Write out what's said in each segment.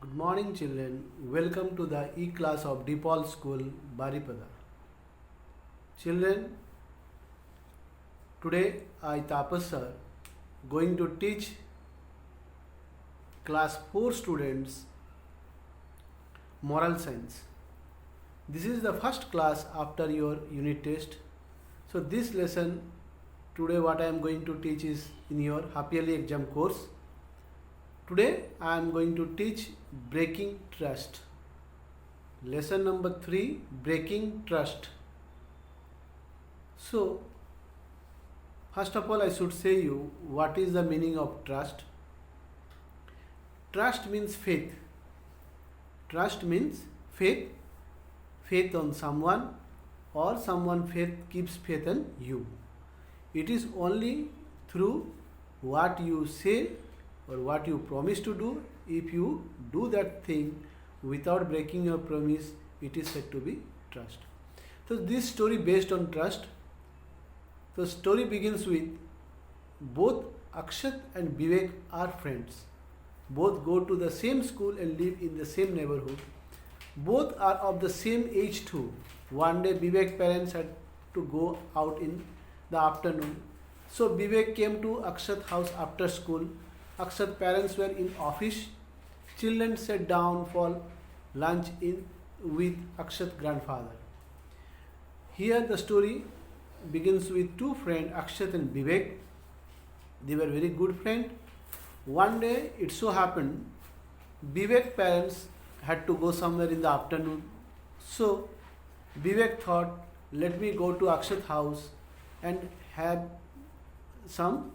Good morning, children. Welcome to the E-class of DePaul School, Baripada. Children, today I, Tapas sir, going to teach class 4 students moral science. This is the first class after your unit test. So this lesson today what I am going to teach is in your half yearly exam course. Today I am going to teach breaking trust. Lesson number 3, breaking trust. So first of all I should say you what is the meaning of trust. Trust means faith. Trust means faith. Faith on someone or someone keeps faith in you. It is only through what you say or what you promise to do. If you do that thing without breaking your promise, it is said to be trust. So this story based on trust. The story begins with both Akshat and Vivek are friends. Both go to the same school and live in the same neighborhood. Both are of the same age too. One day Vivek's parents had to go out in the afternoon. So Vivek came to Akshat's house after school. Akshat's parents were in office. Children sat down for lunch with Akshat's grandfather. Here the story begins with two friends, Akshat and Vivek. They were very good friends. One day it so happened Vivek's parents had to go somewhere in the afternoon. So Vivek thought, let me go to Akshat's house and have some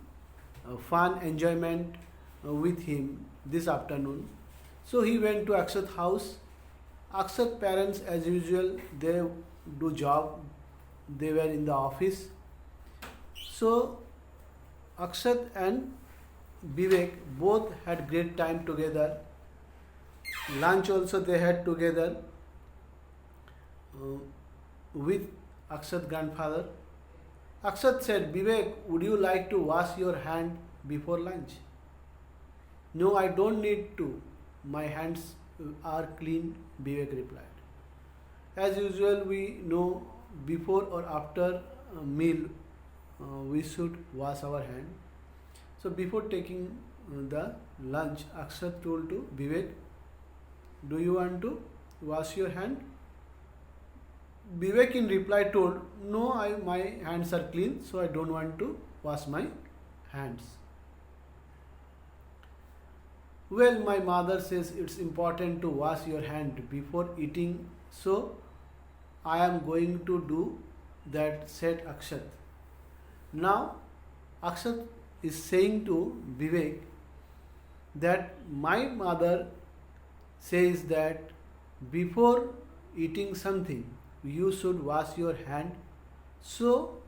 fun enjoyment with him this afternoon. So he went to Akshat's house. Akshat's parents as usual they do job. They were in the office. So Akshat and Vivek both had great time together. Lunch also they had together with Akshat's grandfather. Akshat said, Vivek, would you like to wash your hand before lunch? No, I don't need to. My hands are clean, Vivek replied. As usual, we know before or after a meal we should wash our hand. So before taking the lunch, Akshat told to Vivek, do you want to wash your hand? Vivek in reply told, no, my hands are clean, so I don't want to wash my hands. Well, my mother says it's important to wash your hand before eating, so I am going to do that, said Akshat. Now, Akshat is saying to Vivek that my mother says that before eating something, you should wash your hand, so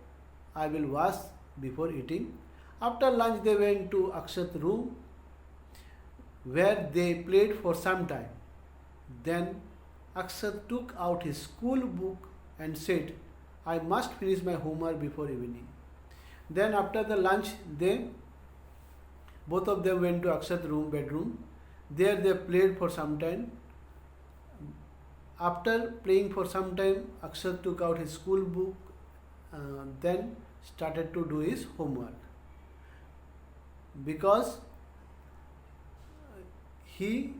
I will wash before eating. After lunch, they went to Akshat's room where they played for some time. Then Akshat took out his school book and said, I must finish my homework before evening. Then after the lunch, both of them went to Akshat's bedroom. There they played for some time. After playing for some time, Akshat took out his school book, then started to do his homework. Because he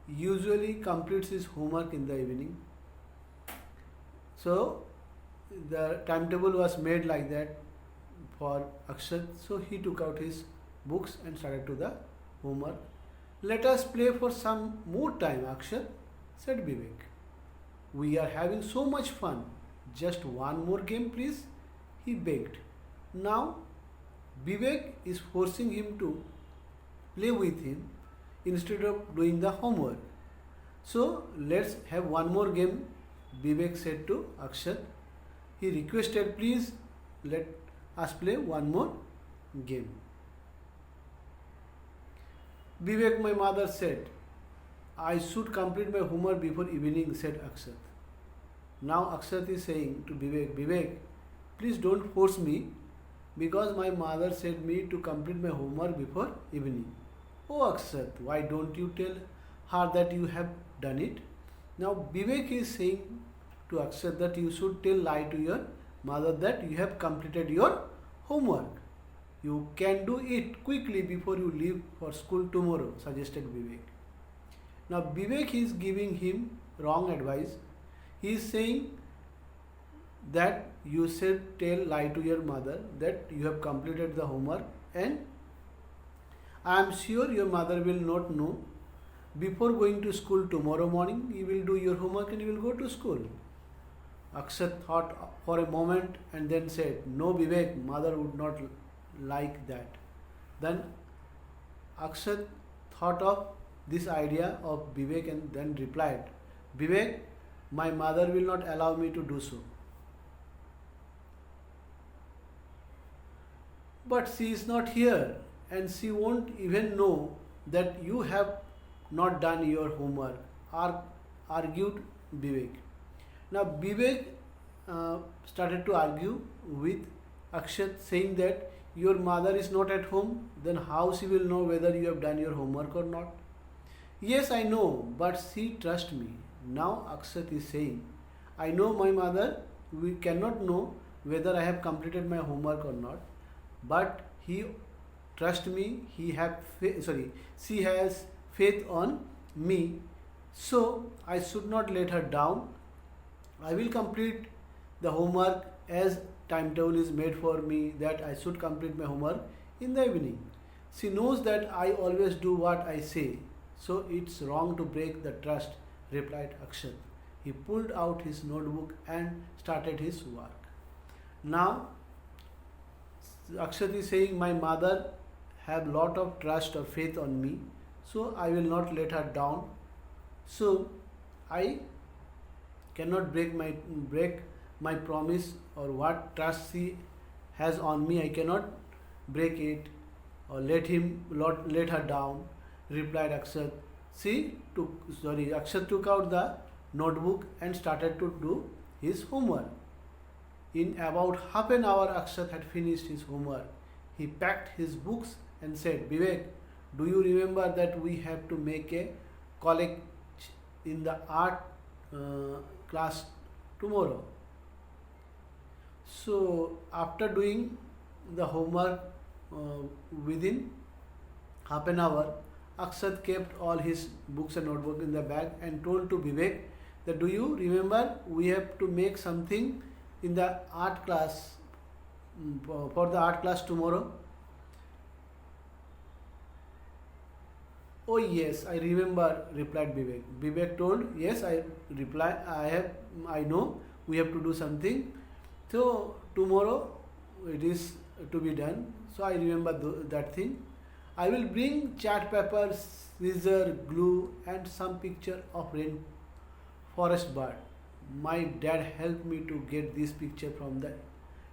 usually completes his homework in the evening. So the timetable was made like that for Akshat. So he took out his books and started to the homework. Let us play for some more time, Akshat, said Vivek. We are having so much fun. Just one more game, please, he begged. Now, Vivek is forcing him to play with him instead of doing the homework. So, let's have one more game, Vivek said to Akshat. He requested, please, let us play one more game. Vivek, my mother said, I should complete my homework before evening, said Akshat. Now Akshat is saying to Vivek, Vivek, please don't force me because my mother said me to complete my homework before evening. Oh Akshat, why don't you tell her that you have done it. Now Vivek is saying to Akshat that you should tell lie to your mother that you have completed your homework. You can do it quickly before you leave for school tomorrow, suggested Vivek. Now Vivek is giving him wrong advice. He is saying that you should tell lie to your mother that you have completed the homework, and I am sure your mother will not know. Before going to school tomorrow morning, you will do your homework and you will go to school. Akshat thought for a moment and then said, "No, Vivek, mother would not like that." Then Akshat thought of this idea of Vivek and then replied, "Vivek, my mother will not allow me to do so. But she is not here and she won't even know that you have not done your homework," argued Vivek. Now Vivek started to argue with Akshat, saying that your mother is not at home, then how she will know whether you have done your homework or not? Yes, I know, but she trusts me. Now Akshat is saying, I know my mother, we cannot know whether I have completed my homework or not, but he trusts me, she has faith on me, so I should not let her down. I will complete the homework as timetable is made for me that I should complete my homework in the evening. She knows that I always do what I say, so it's wrong to break the trust, replied Akshat. He pulled out his notebook and started his work. Now Akshat is saying, my mother have lot of trust or faith on me, so I will not let her down. So I cannot break my promise, or what trust she has on me, I cannot break it or let her down, replied Akshat. Akshat took out the notebook and started to do his homework. In about half an hour, Akshat had finished his homework. He packed his books and said, Vivek, do you remember that we have to make a collect in the art class tomorrow? So after doing the homework within half an hour, Akshat kept all his books and notebook in the bag and told to Vivek that, do you remember we have to make something in the art class for the art class tomorrow? Oh yes, I remember, replied Vivek. Vivek told, yes, I know we have to do something. So tomorrow it is to be done. So I remember that thing. I will bring chart paper, scissor, glue and some picture of rainforest bird. My dad helped me to get this picture from the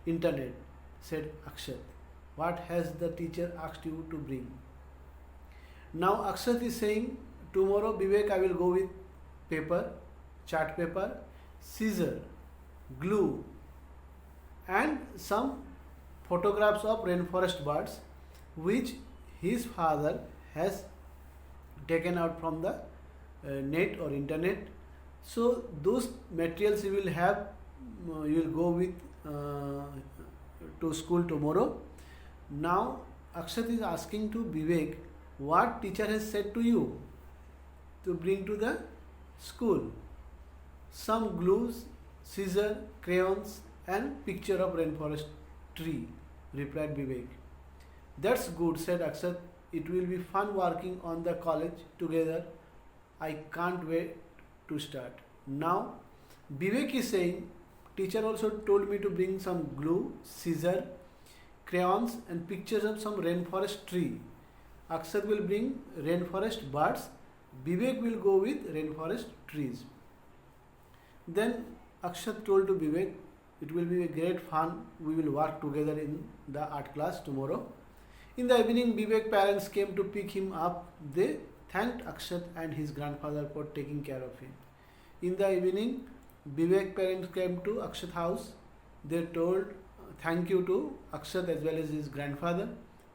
internet, said Akshat. What has the teacher asked you to bring? Now Akshat is saying, tomorrow Vivek, I will go with paper, chart paper, scissor, glue and some photographs of rainforest birds which his father has taken out from the net or internet. So those materials you will have, you will go with to school tomorrow. Now Akshat is asking to Vivek, what teacher has said to you to bring to the school? Some glues, scissor, crayons and picture of rainforest tree, replied Vivek. That's good, said Akshat. It will be fun working on the college together. I can't wait to start. Now Vivek is saying, teacher also told me to bring some glue, scissor, crayons and pictures of some rainforest tree. Akshat will bring rainforest birds. Vivek will go with rainforest trees. Then Akshat told to Vivek, it will be a great fun. We will work together in the art class tomorrow. In the evening, Vivek's parents came to pick him up. They thanked Akshat and his grandfather for taking care of him. In the evening, Vivek's parents came to Akshat's house. They told thank you to Akshat as well as his grandfather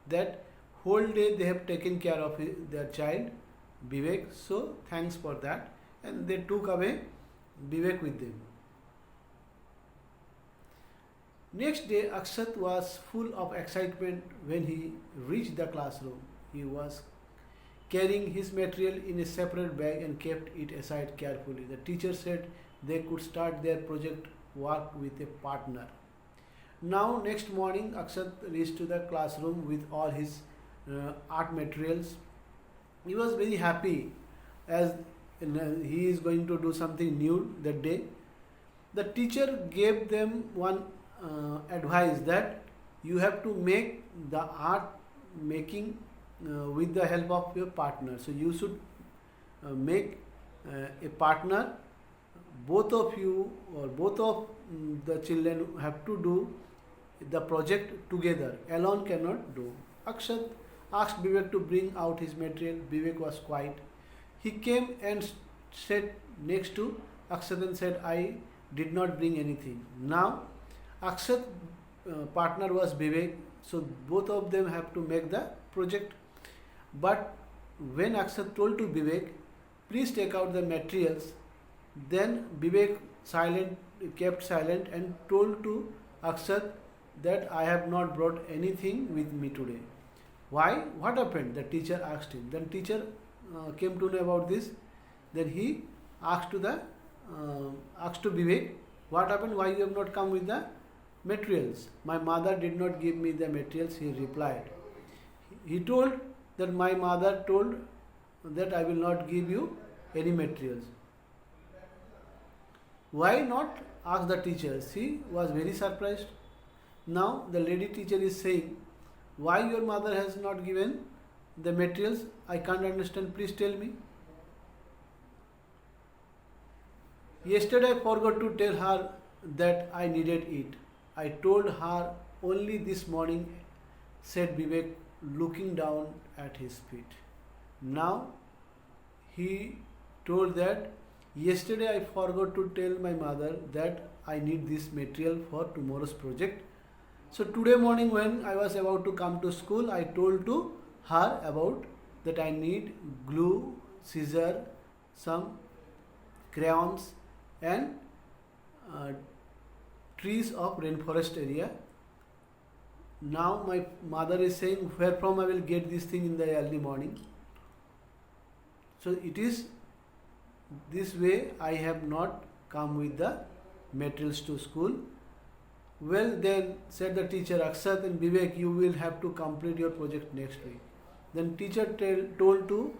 that whole day they have taken care of their child. Vivek. So thanks for that. And they took away Vivek with them. Next day, Akshat was full of excitement when he reached the classroom. He was carrying his material in a separate bag and kept it aside carefully. The teacher said they could start their project work with a partner. Now, next morning, Akshat reached to the classroom with all his art materials. He was very happy as he is going to do something new that day. The teacher gave them one advice that you have to make the art making with the help of your partner. So you should make a partner. Both of you or both of the children have to do the project together. Alone cannot do. Akshat asked Vivek to bring out his material. Vivek was quiet. He came and sat next to Akshat and said, I did not bring anything. Now Akshat partner was Vivek, so both of them have to make the project. But when Akshat told to Vivek, please take out the materials, then Vivek kept silent and told to Akshat that I have not brought anything with me today. Why? What happened? The teacher asked him. Then teacher came to know about this. Then he asked to Vivek, what happened? Why you have not come with the materials? My mother did not give me the materials, he replied. He told that my mother told that I will not give you any materials. Why not? Asked the teacher. She was very surprised. Now the lady teacher is saying, why your mother has not given the materials? I can't understand. Please tell me. Yesterday I forgot to tell her that I needed it. I told her only this morning, said Vivek, looking down at his feet. Now he told that yesterday I forgot to tell my mother that I need this material for tomorrow's project. So today morning when I was about to come to school, I told to her about that I need glue, scissor, some crayons and trees of rainforest area. Now my mother is saying where from I will get this thing in the early morning. So it is this way I have not come with the materials to school. Well then, said the teacher, Akshat and Vivek, you will have to complete your project next week. Then teacher told to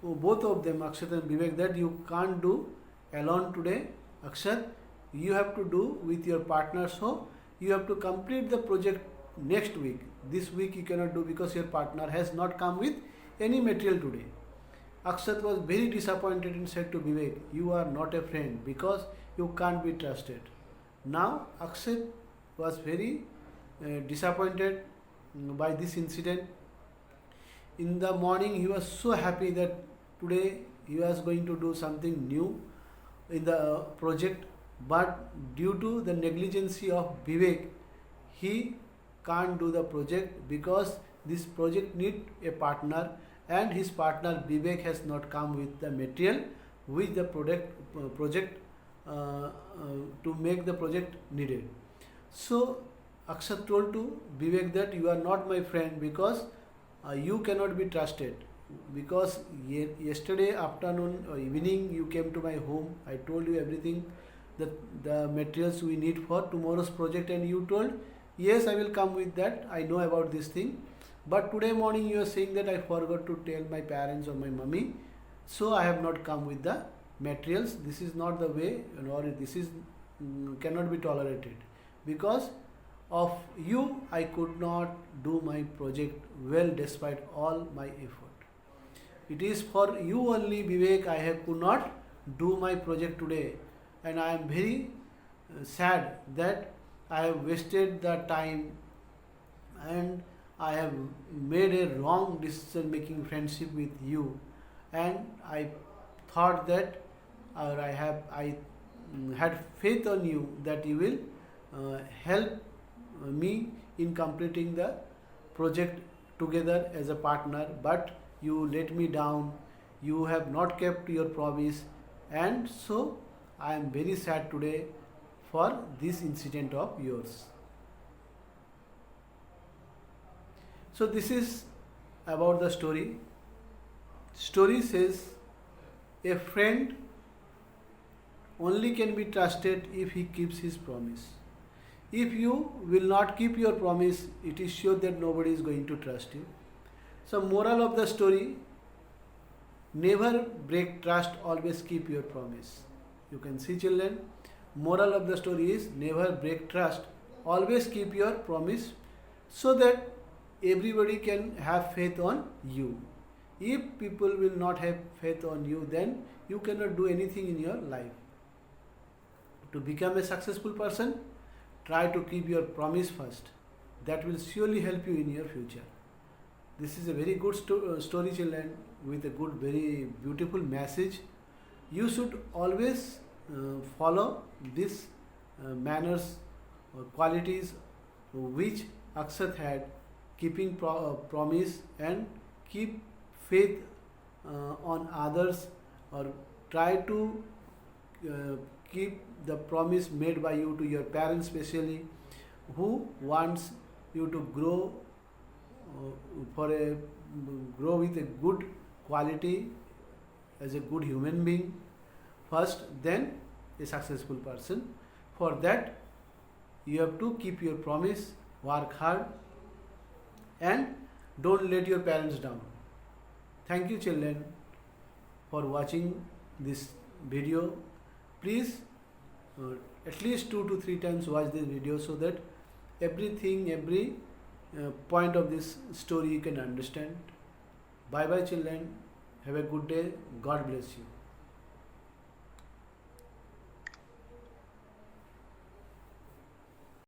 both of them, Akshat and Vivek, that you can't do alone today. Akshat, you have to do with your partner, so you have to complete the project next week. This week you cannot do because your partner has not come with any material today. Akshat was very disappointed and said to Vivek, you are not a friend because you can't be trusted. Now Akshat was very disappointed by this incident. In the morning he was so happy that today he was going to do something new in the project, but due to the negligence of Vivek, he can't do the project because this project need a partner and his partner Vivek has not come with the material which the project to make the project needed. So Akshat told to Vivek that you are not my friend because you cannot be trusted, because yesterday afternoon or evening you came to my home, I told you everything, the materials we need for tomorrow's project, and you told yes I will come with that, I know about this thing, but today morning you are saying that I forgot to tell my parents or my mummy, so I have not come with the materials. This is not the way, or this is cannot be tolerated. Because of you I could not do my project well despite all my effort. It is for you only, Vivek, I could not do my project today, and I am very sad that I have wasted the time and I have made a wrong decision making friendship with you, and I thought that I had faith on you that you will help me in completing the project together as a partner, but you let me down, you have not kept your promise, and so I am very sad today for this incident of yours. So this is about the story. Story says a friend only can be trusted if he keeps his promise. If you will not keep your promise, it is sure that nobody is going to trust you. So moral of the story, never break trust, always keep your promise. You can see, children, moral of the story is never break trust, always keep your promise, so that everybody can have faith on you. If people will not have faith on you, then you cannot do anything in your life. To become a successful person, try to keep your promise first. That will surely help you in your future. This is a very good story, children, with a good, very beautiful message. You should always follow these manners or qualities which Akshat had: keeping promise and keep faith on others, or try to keep the promise made by you to your parents, especially, who wants you to grow grow with a good quality as a good human being first, then a successful person. For that, you have to keep your promise, work hard, and don't let your parents down. Thank you, children, for watching this video. Please at least 2 to 3 times watch this video, so that every point of this story you can understand. Bye bye, children. Have a good day. God bless you.